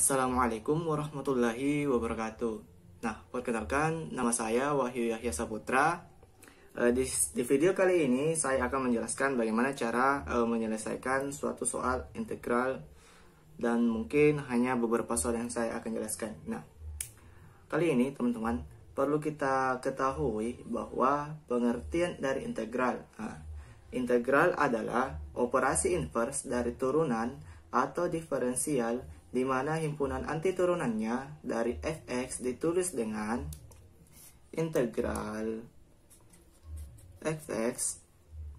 Assalamualaikum warahmatullahi wabarakatuh. Nah, perkenalkan, nama saya Wahyu Yahya Saputra. Di video kali ini saya akan menjelaskan bagaimana cara menyelesaikan suatu soal integral, dan mungkin hanya beberapa soal yang saya akan jelaskan. Nah, kali ini teman-teman perlu kita ketahui bahwa pengertian dari integral. Integral adalah operasi inverse dari turunan atau diferensial, di mana himpunan anti turunannya dari fx ditulis dengan integral fx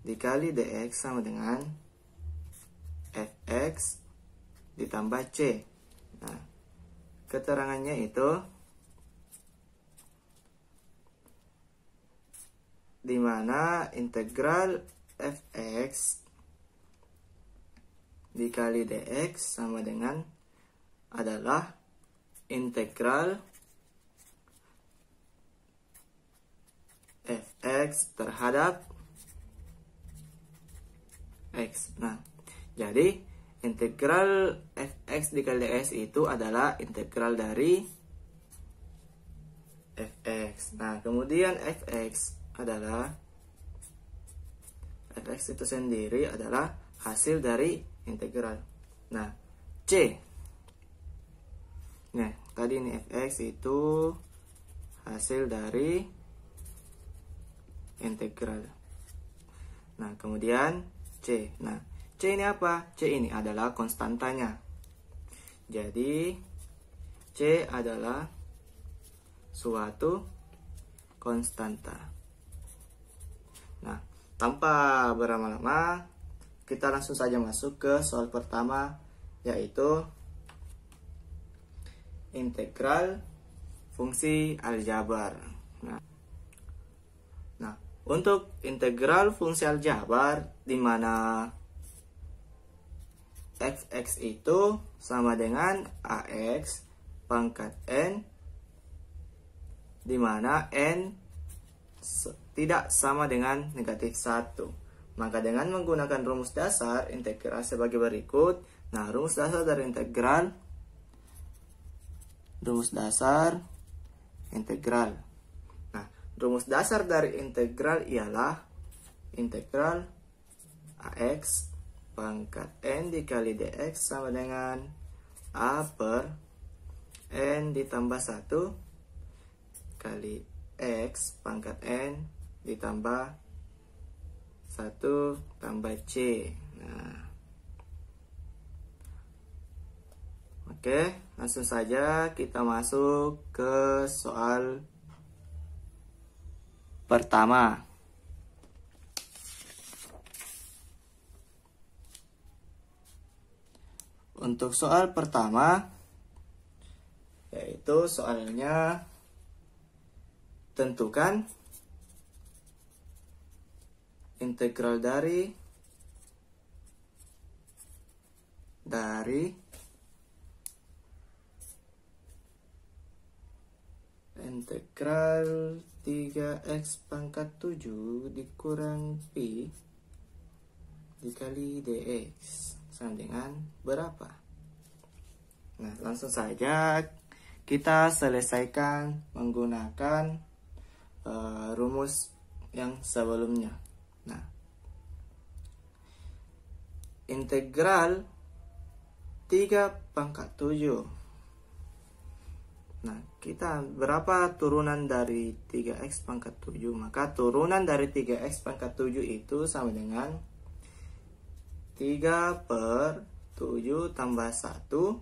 dikali dx sama dengan fx ditambah c. Nah, keterangannya itu di mana integral fx dikali dx sama dengan adalah integral fx terhadap x. Nah, jadi integral fx dikali dx itu adalah integral dari fx. Nah, kemudian fx itu sendiri adalah hasil dari integral. Nah, c. Nah, tadi ini fx itu hasil dari integral. Nah, kemudian c. Nah, c ini apa? C ini adalah konstantanya. Jadi, c adalah suatu konstanta. Nah, tanpa berlama-lama, kita langsung saja masuk ke soal pertama, yaitu integral fungsi aljabar. Nah, untuk integral fungsi aljabar, di mana fx itu sama dengan ax pangkat n, di mana n tidak sama dengan negatif 1. Maka dengan menggunakan rumus dasar integral sebagai berikut. Nah, rumus dasar dari integral, Nah, rumus dasar dari integral ialah integral ax pangkat n dikali dx sama dengan a per n ditambah 1 kali x pangkat n ditambah 1 tambah c. Nah, oke, langsung saja kita masuk ke soal pertama. Untuk soal pertama, yaitu soalnya tentukan integral dari integral 3x pangkat 7 dikurang pi dikali dx sama dengan berapa? Nah, langsung saja kita selesaikan menggunakan rumus yang sebelumnya. Nah, integral 3 pangkat 7. Nah, kita berapa turunan dari 3x pangkat 7? Maka turunan dari 3x pangkat 7 itu sama dengan 3 per 7 tambah 1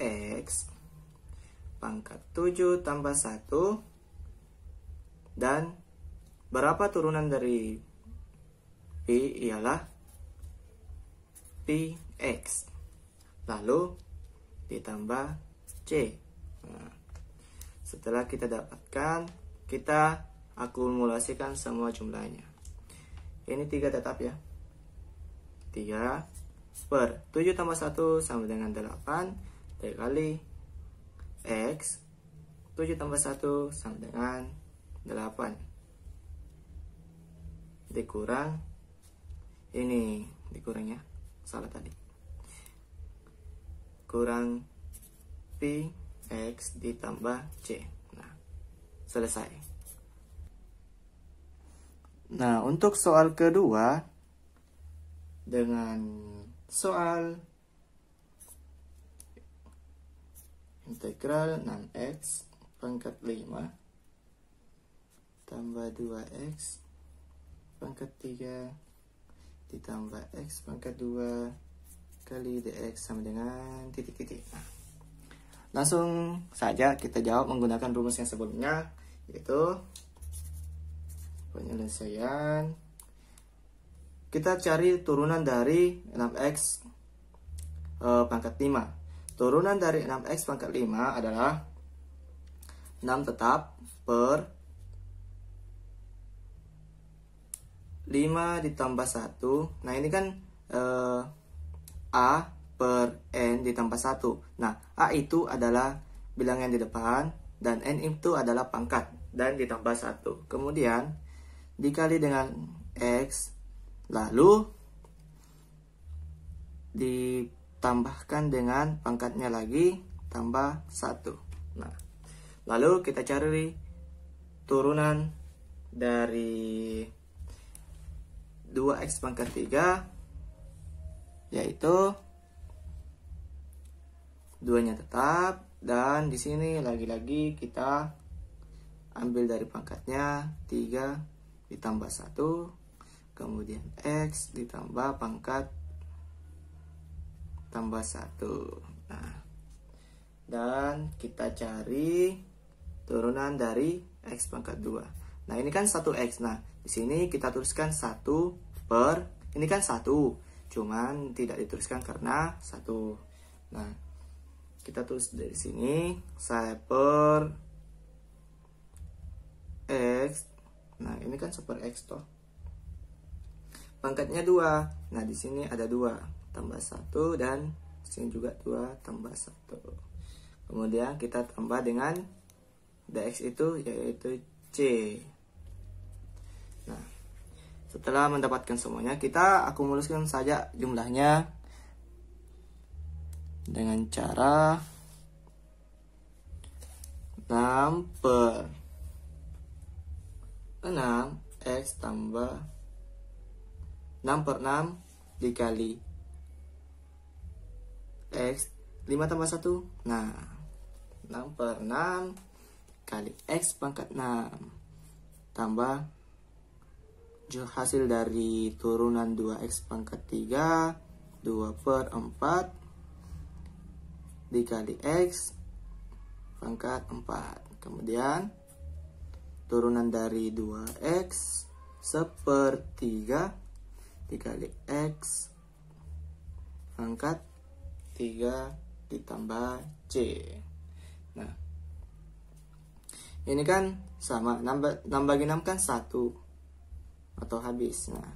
x pangkat 7 tambah 1. Dan berapa turunan dari pi? Ialah pi x. Lalu ditambah c. Nah, setelah kita dapatkan, kita akumulasikan semua jumlahnya. Ini 3 tetap ya. 3 per 7 tambah 1 sama dengan 8 dikali x 7 tambah 1 sama dengan 8 dikurang ini, dikurang ya, salah tadi, kurang P X ditambah C. Nah, selesai. Nah, untuk soal kedua, dengan soal integral 6x pangkat 5 tambah 2x pangkat 3 ditambah x pangkat 2 kali dx sama dengan titik-titik. Nah, langsung saja kita jawab menggunakan rumus yang sebelumnya, yaitu penyelesaian. Kita cari turunan dari 6x pangkat 5. Turunan dari 6x pangkat 5 adalah 6 tetap per 5 ditambah 1. Nah, ini kan A per N ditambah 1. Nah, A itu adalah bilangan di depan, dan N itu adalah pangkat, dan ditambah 1. Kemudian, dikali dengan X, lalu ditambahkan dengan pangkatnya lagi, tambah 1. Nah, lalu kita cari turunan dari 2x pangkat 3, yaitu 2-nya tetap, dan di sini lagi-lagi kita ambil dari pangkatnya 3 ditambah 1, kemudian x ditambah pangkat tambah 1. Nah, dan kita cari turunan dari x pangkat 2. Nah, ini kan 1x. Nah, di sini kita tuliskan 1 per, ini kan 1, cuman tidak dituliskan karena 1. Nah, kita tulis dari sini, saya per x. Nah, ini kan 1 per x toh. Pangkatnya 2. Nah, di sini ada 2 tambah 1, dan di sini juga 2 tambah 1. Kemudian kita tambah dengan dx itu, yaitu c. Nah, setelah mendapatkan semuanya, kita akumulasikan saja jumlahnya dengan cara 6 per 6 x tambah 6 per 6 dikali x 5 tambah 1. Nah, 6 per 6 kali x pangkat 6 tambah hasil dari turunan 2x pangkat 3, 2 per 4 dikali x pangkat 4. Kemudian turunan dari 2x 1/3 dikali x pangkat 3 ditambah c. Nah, ini kan sama, 6 bagi 6 kan 1 atau habis. Nah,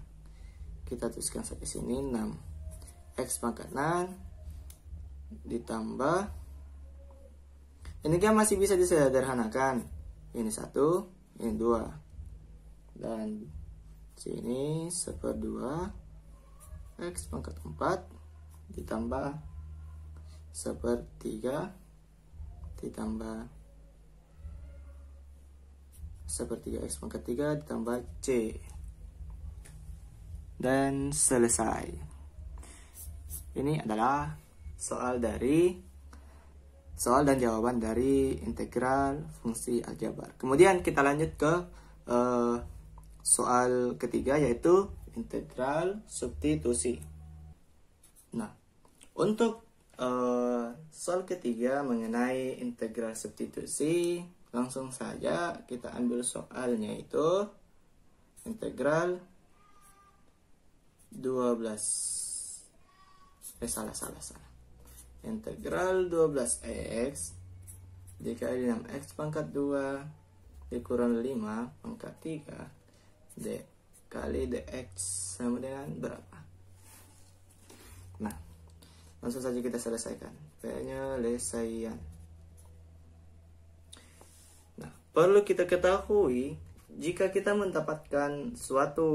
kita tuliskan sampai sini 6 x pangkat 6 ditambah, ini kan masih bisa disederhanakan, ini 1, ini 2, dan sini 1/2 x pangkat 4 ditambah 1/3 ditambah 1/3 x pangkat 3 ditambah c, dan selesai. Ini adalah soal dan jawaban dari integral fungsi aljabar. Kemudian kita lanjut ke soal ketiga, yaitu integral substitusi. Nah, untuk soal ketiga mengenai integral substitusi, langsung saja kita ambil soalnya, itu integral 12. Salah. Integral 12x dikali 6x pangkat 2 dikurang 5 pangkat 3 d kali dx sama dengan berapa? Nah, langsung saja kita selesaikan penyelesaian. Nah, perlu kita ketahui, jika kita mendapatkan suatu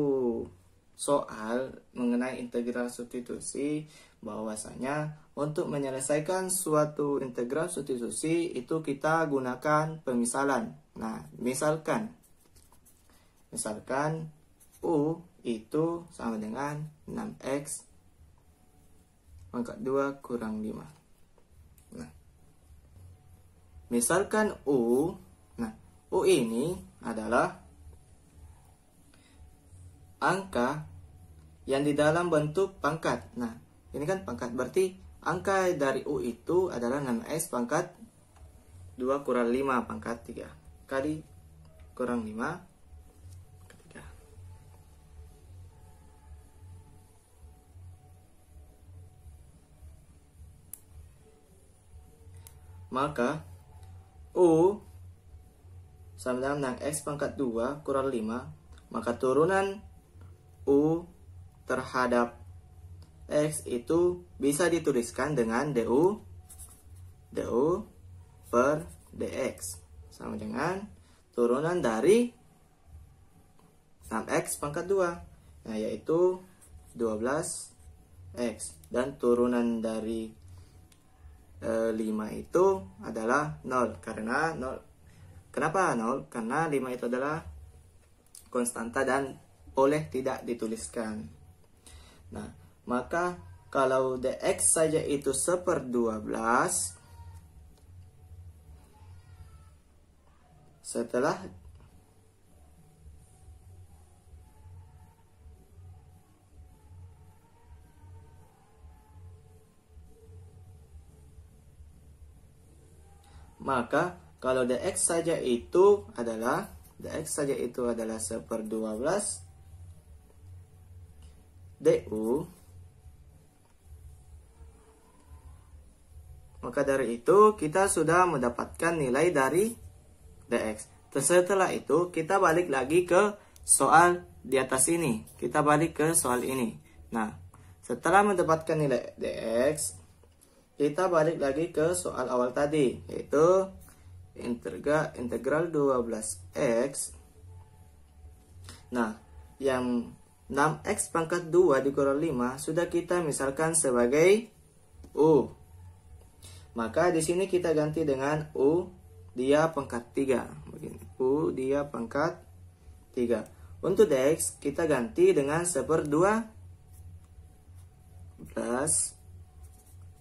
soal mengenai integral substitusi, bahwasanya untuk menyelesaikan suatu integral substitusi itu kita gunakan pemisalan. Nah, misalkan U itu sama dengan 6x pangkat 2 kurang 5. Nah, misalkan U ini adalah angka yang di dalam bentuk pangkat. Nah, ini kan pangkat, berarti angka dari U itu adalah 6x pangkat 2 kurang 5 pangkat 3 kali kurang 5 ketiga. Maka U sama dengan 6x pangkat 2 kurang 5, maka turunan U terhadap X itu bisa dituliskan dengan du per dx sama dengan turunan dari 6x pangkat 2, nah, yaitu 12x, dan turunan dari 5 itu adalah 0 karena 0. Kenapa 0? Karena 5 itu adalah konstanta dan boleh tidak dituliskan. Nah, maka kalau dx saja itu 1/12, setelah maka kalau dx saja itu adalah 1/12 du, maka dari itu kita sudah mendapatkan nilai dari dx. Setelah itu kita balik lagi ke soal di atas ini. Kita balik ke soal ini. Nah, setelah mendapatkan nilai dx, kita balik lagi ke soal awal tadi, yaitu integral 12x. Nah, yang 6x pangkat 2 dikurang 5 sudah kita misalkan sebagai U. Maka di sini kita ganti dengan U dia pangkat 3. Begini, U dia pangkat 3. Untuk dx kita ganti dengan 1/12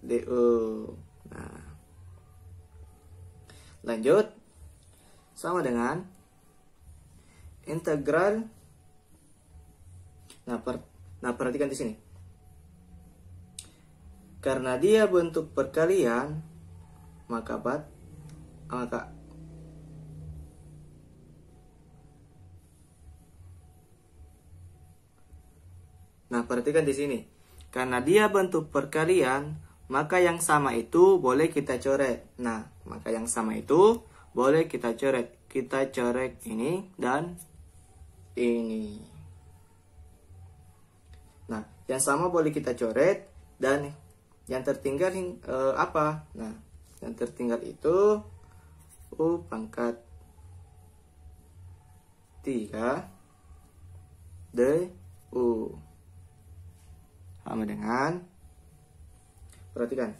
du. Nah, lanjut, sama dengan integral. Nah, perhatikan di sini. Karena dia bentuk perkalian, maka perhatikan di sini. Karena dia bentuk perkalian, maka yang sama itu boleh kita coret. Nah, maka yang sama itu boleh kita coret. Kita coret ini dan ini. Nah, yang sama boleh kita coret, dan yang tertinggal apa? Nah, yang tertinggal itu U pangkat 3 du. Sama dengan, perhatikan,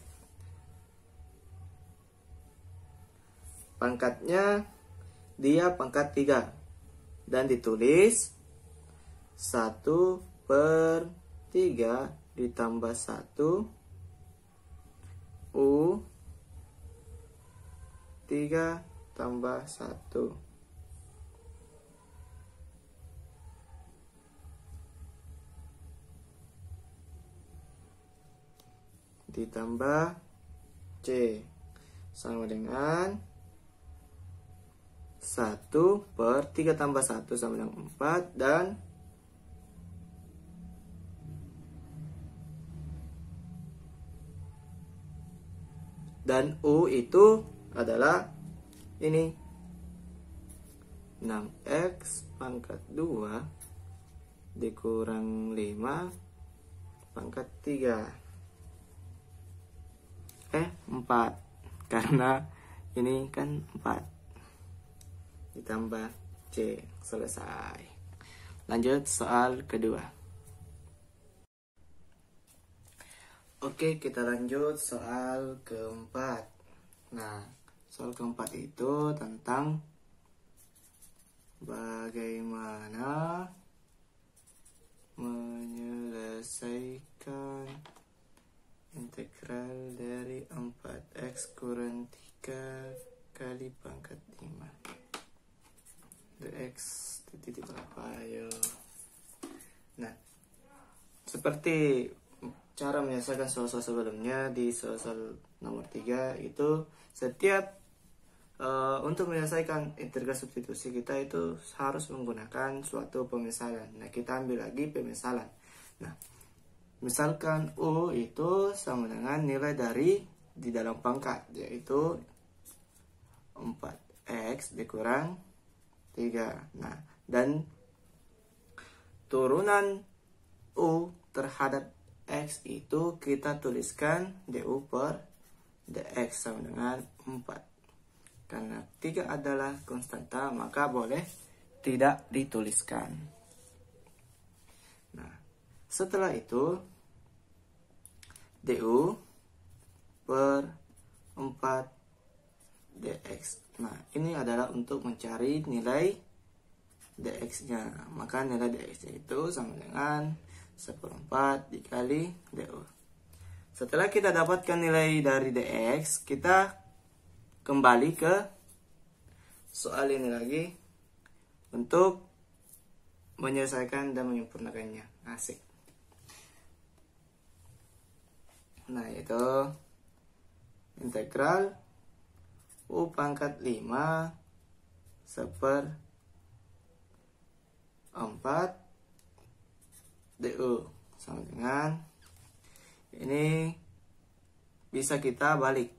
pangkatnya dia pangkat 3 dan ditulis 1/3 ditambah 1 U 3 tambah 1 ditambah C sama dengan 1/3 tambah 1 sama dengan 4, dan U itu adalah ini 6x pangkat 2 dikurang 5 pangkat 3. 4, karena ini kan 4 ditambah C. Selesai. Lanjut soal kedua. Oke, kita lanjut soal keempat. Nah, soal keempat itu tentang bagaimana menyelesaikan integral dari 4x kurang 3 kali pangkat 5 dx titik berapa, ayo. Nah, seperti cara menyelesaikan soal-soal sebelumnya di soal nomor 3 itu setiap untuk menyelesaikan integral substitusi kita itu harus menggunakan suatu pemisalan. Nah, kita ambil lagi pemisalan. Nah, misalkan U itu sama dengan nilai dari di dalam pangkat, yaitu 4x dikurang 3. Nah, dan turunan U terhadap X itu kita tuliskan du per dx sama dengan 4. Karena 3 adalah konstanta, maka boleh tidak dituliskan. Nah, setelah itu du per 4 dx. Nah, ini adalah untuk mencari nilai dx-nya. Maka nilai dx itu sama dengan 1/4 dikali du. Setelah kita dapatkan nilai dari dx, kita kembali ke soal ini lagi untuk menyelesaikan dan menyempurnakannya. Asik. Nah, itu integral U pangkat 5 1/4 du sama dengan ini bisa kita balik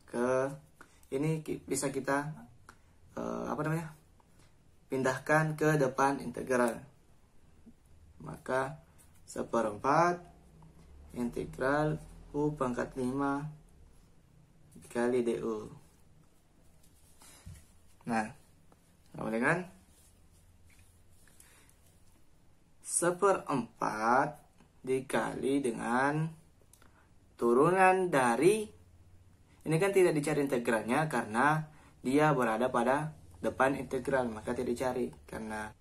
ke ini, bisa kita pindahkan ke depan integral. Maka 1/4 integral U pangkat 5 dikali du. Nah, boleh kan? 1/4 dikali dengan turunan dari, ini kan tidak dicari integralnya karena dia berada pada depan integral, maka tidak dicari. Karena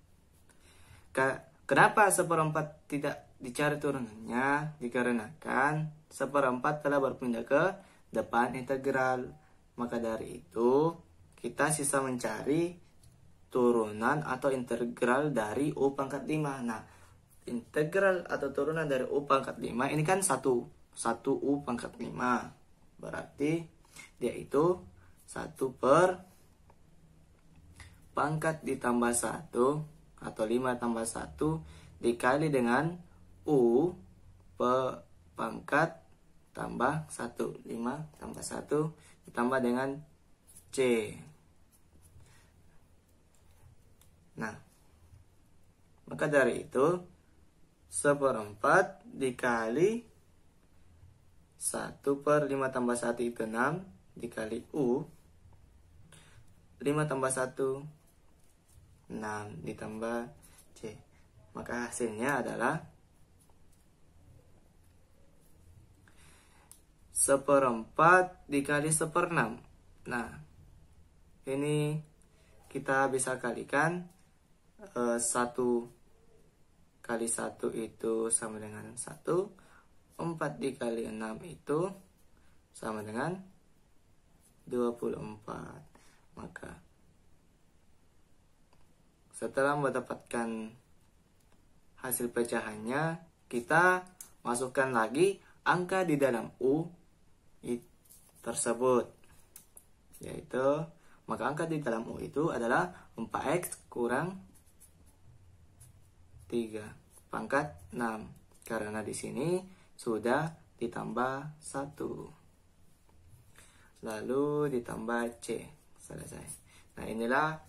kenapa 1/4 tidak dicari turunannya? Dikarenakan 1/4 telah berpindah ke depan integral. Maka dari itu kita sisa mencari turunan atau integral dari U pangkat 5. Nah, integral atau turunan dari U pangkat 5 ini kan 1 U pangkat 5. Berarti dia itu 1 per pangkat ditambah 1 atau 5 tambah 1 dikali dengan U per pangkat tambah 1. 5 tambah 1 ditambah dengan C. Nah, maka dari itu 1/4 dikali 1 per 5 tambah 1 itu 6 dikali U. 5 tambah 1 6 ditambah C. Maka hasilnya adalah 1/4 dikali 1/6. Nah, ini kita bisa kalikan 1 kali 1 itu sama dengan 1. 4 dikali 6 itu sama dengan 24. Maka setelah mendapatkan hasil pecahannya, kita masukkan lagi angka di dalam U tersebut, yaitu maka angka di dalam U itu adalah 4x kurang 3 pangkat 6, karena di sini sudah ditambah 1 lalu ditambah C. Selesai. Nah, inilah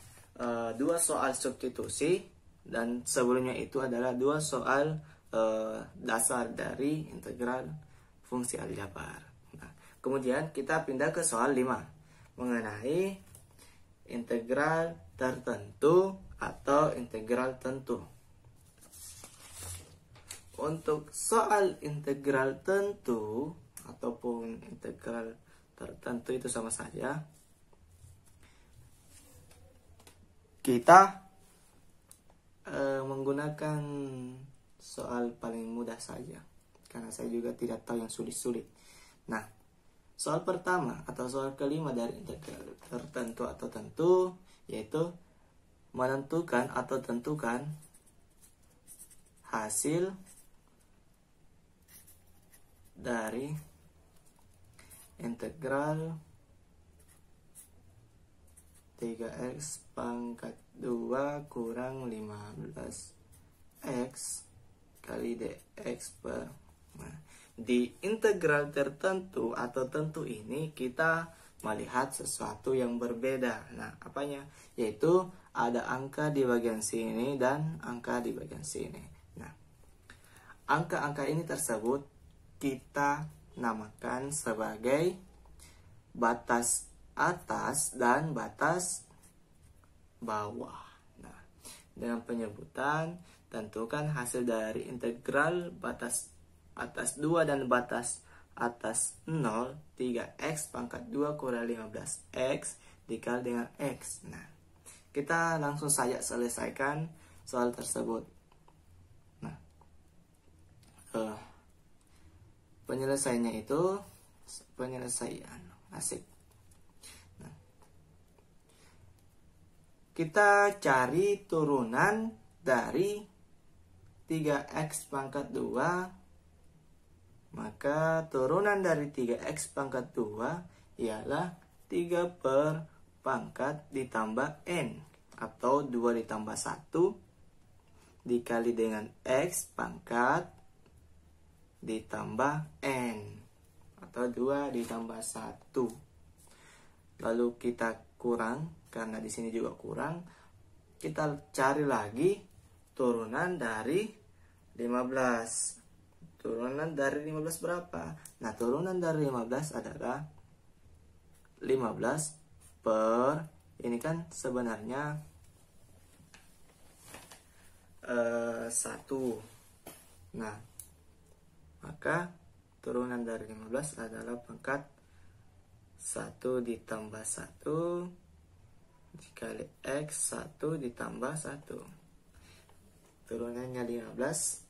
2 soal substitusi, dan sebelumnya itu adalah 2 soal dasar dari integral fungsi aljabar. Nah, kemudian kita pindah ke soal 5 mengenai integral tertentu atau integral tentu. untuk soal integral tentu ataupun integral tertentu itu sama saja. Kita menggunakan soal paling mudah saja, karena saya juga tidak tahu yang sulit-sulit. Nah, soal pertama atau soal kelima dari integral tertentu atau tentu, yaitu menentukan atau tentukan hasil dari integral 3x pangkat 2 kurang 15x kali dx per. Nah, di integral tertentu atau tentu ini kita melihat sesuatu yang berbeda. Nah, apanya? Yaitu ada angka di bagian sini dan angka di bagian sini. Nah, angka-angka ini tersebut kita namakan sebagai batas atas dan batas bawah. Nah, dengan penyebutan tentukan hasil dari integral batas atas 2 dan batas atas 0 3x pangkat 2 kurang 15x dikali dengan x. Nah, kita langsung saja selesaikan soal tersebut. Nah, penyelesaiannya itu penyelesaian asik. Nah, kita cari turunan dari 3x pangkat 2. Maka turunan dari 3x pangkat 2 ialah 3 per pangkat ditambah n, atau 2 ditambah 1 dikali dengan x pangkat ditambah n, atau 2 ditambah 1. Lalu kita kurang, karena di sini juga kurang, kita cari lagi turunan dari 15. Turunan dari 15 berapa? Nah, turunan dari 15 adalah 15 per, ini kan sebenarnya 1. Nah, maka turunan dari 15 adalah pangkat 1 ditambah 1 dikali x 1 ditambah 1. Turunannya 15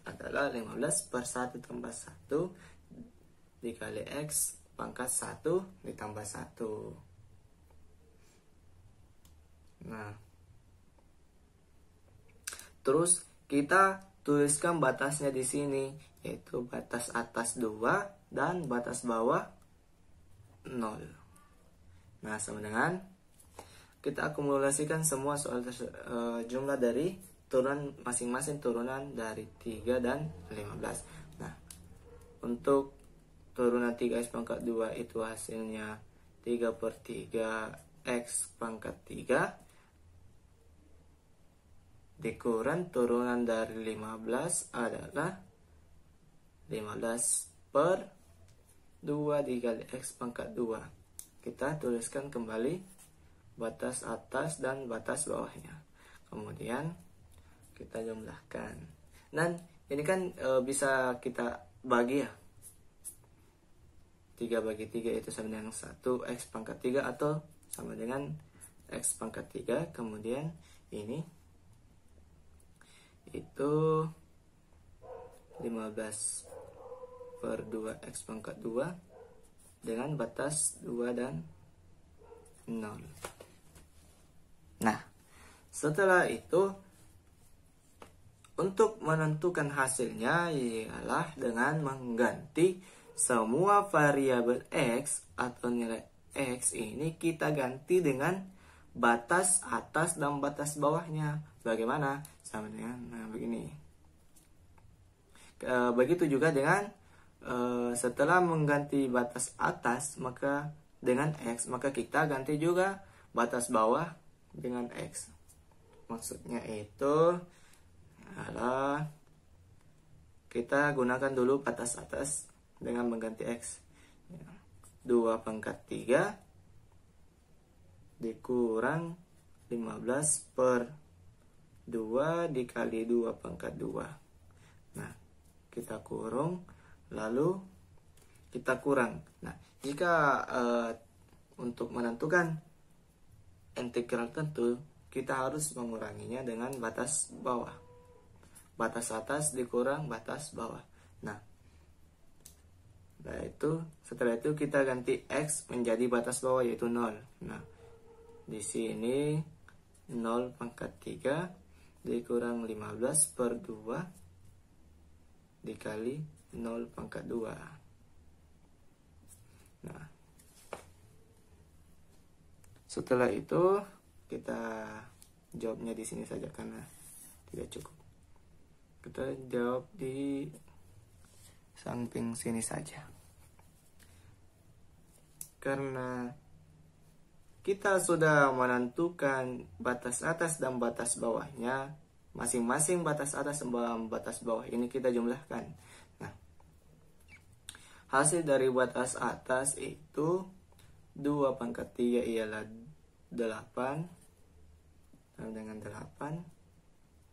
adalah 15 per 1 tambah 1 dikali x pangkat 1 ditambah 1. Nah, terus kita tuliskan batasnya di sini, yaitu batas atas 2 dan batas bawah 0. Nah, sama dengan kita akumulasikan semua soal jumlah dari turunan masing-masing turunan dari 3 dan 15. Nah, untuk turunan 3x pangkat 2 itu hasilnya 3 per 3 x pangkat 3 dikurang turunan dari 15 adalah 15 per 2 dikali x pangkat 2. Kita tuliskan kembali batas atas dan batas bawahnya. Kemudian kita jumlahkan. Dan ini kan bisa kita bagi ya. 3 bagi 3 itu sama dengan 1 x pangkat 3 atau sama dengan x pangkat 3. Kemudian ini itu 15 per 2 x pangkat 2 dengan batas 2 dan 0. Nah, setelah itu untuk menentukan hasilnya ialah dengan mengganti semua variabel x atau nilai x ini kita ganti dengan batas atas dan batas bawahnya. Bagaimana? Sama dengan begini. Begitu juga dengan setelah mengganti batas atas maka dengan x, maka kita ganti juga batas bawah dengan x. Maksudnya itu adalah kita gunakan dulu batas atas dengan mengganti x. 2 pangkat 3 dikurang 15 per 2 dikali 2 pangkat 2. Nah, kita kurung, lalu kita kurang. Nah, jika untuk menentukan integral tentu, kita harus menguranginya dengan batas bawah. Batas atas dikurang batas bawah. Nah, setelah itu kita ganti X menjadi batas bawah, yaitu 0. Nah, di sini 0 pangkat 3 dikurang 15 per 2 dikali 0 pangkat 2. Nah, setelah itu kita jawabnya di sini saja karena tidak cukup. Kita jawab di samping sini saja. Karena kita sudah menentukan batas atas dan batas bawahnya, masing-masing batas atas dan batas bawah ini kita jumlahkan. Nah, hasil dari batas atas itu 2 pangkat 3 ialah 8. Dan dengan 8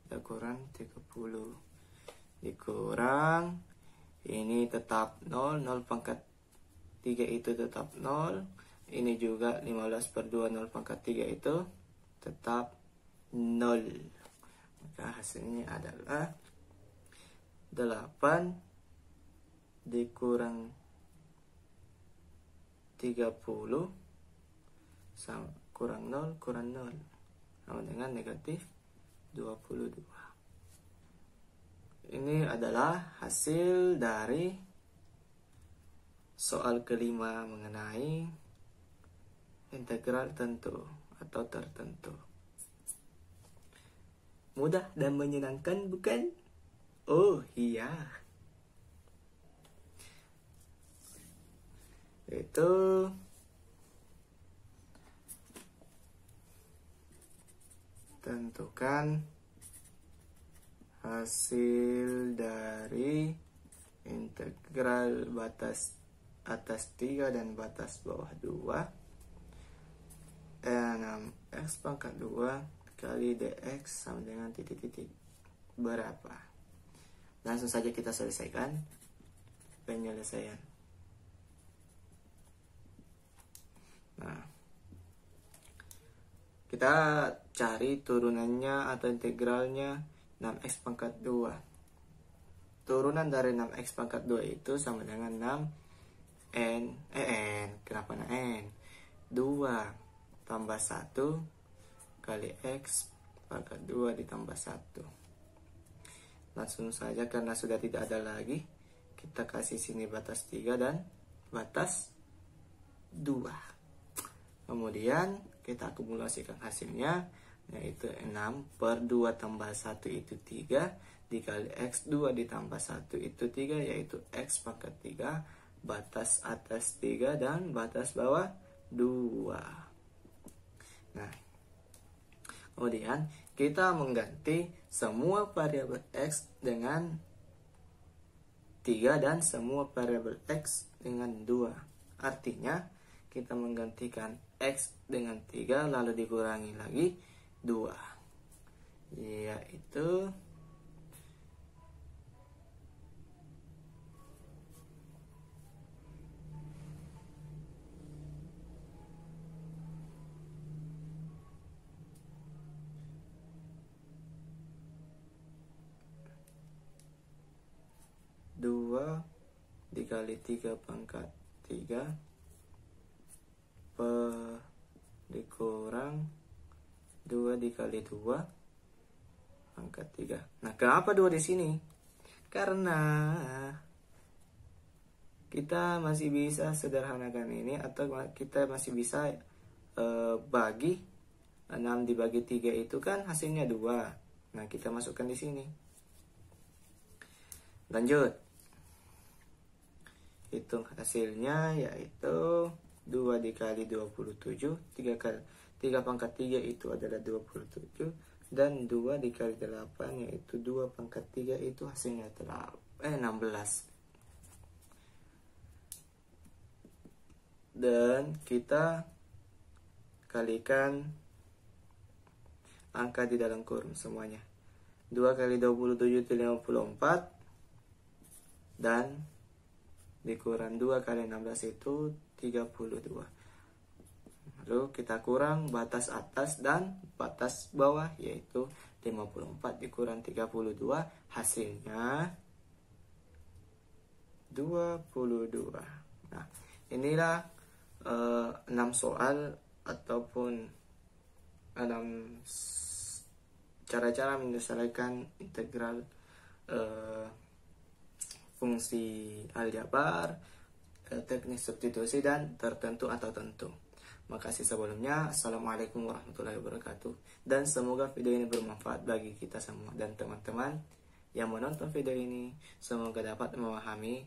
kita kurang 30. Dikurang, ini tetap 0. 0 pangkat 3 itu tetap 0. Ini juga 15 per 2 0 pangkat 3 itu tetap 0. Maka hasilnya adalah 8 dikurang 30 sama kurang 0 sama dengan negatif 22. Ini adalah hasil dari soal kelima mengenai integral tentu atau tertentu. Mudah dan menyenangkan, bukan? Oh iya. Itu tentukan hasil dari integral batas atas 3 dan batas bawah 2 6x pangkat 2 kali dx sama dengan titik-titik berapa. Langsung saja kita selesaikan penyelesaian. Nah, kita cari turunannya atau integralnya 6x pangkat 2. Turunan dari 6x pangkat 2 itu sama dengan 2 tambah 1 kali x pangkat 2 ditambah 1. Langsung saja karena sudah tidak ada lagi, kita kasih sini batas 3 dan batas 2. Kemudian kita akumulasikan hasilnya, yaitu 6 per 2 tambah 1 itu 3 dikali x2 ditambah 1 itu 3, yaitu x pangkat 3 batas atas 3 dan batas bawah 2. Nah, kemudian kita mengganti semua variabel x dengan 3 dan semua variabel x dengan 2. Artinya kita menggantikan x dengan 3 lalu dikurangi lagi 2, yaitu dikali 3 pangkat 3 per dikurang 2 dikali 2 pangkat 3. Nah, kenapa 2 di sini? Karena kita masih bisa sederhanakan ini, atau kita masih bisa bagi 6 dibagi 3 itu kan hasilnya 2. Nah, kita masukkan di sini. Lanjut. Hitung hasilnya, yaitu 2 dikali 27, 3 pangkat 3 itu adalah 27, dan 2 dikali 8 yaitu 2 pangkat 3 itu hasilnya 16. Dan kita kalikan angka di dalam kurung semuanya. 2 kali 27 itu 54. dan dikurang 2 kali 16 itu 32. Lalu kita kurang batas atas dan batas bawah, yaitu 54 dikurang 32, hasilnya 22. Nah, inilah 6 soal ataupun 6 cara-cara menyelesaikan integral fungsi aljabar, teknik substitusi, dan tertentu atau tentu. Makasih sebelumnya. Assalamualaikum warahmatullahi wabarakatuh. Dan semoga video ini bermanfaat bagi kita semua dan teman-teman yang menonton video ini. Semoga dapat memahami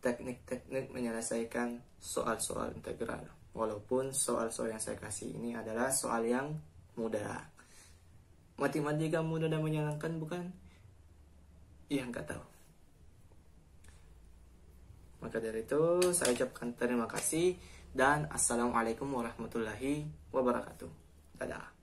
teknik-teknik menyelesaikan soal-soal integral. Walaupun soal-soal yang saya kasih ini adalah soal yang mudah. Matematika mudah dan menyenangkan, bukan? Iya, nggak tahu. Maka dari itu, saya ucapkan terima kasih dan assalamualaikum warahmatullahi wabarakatuh. Dadah.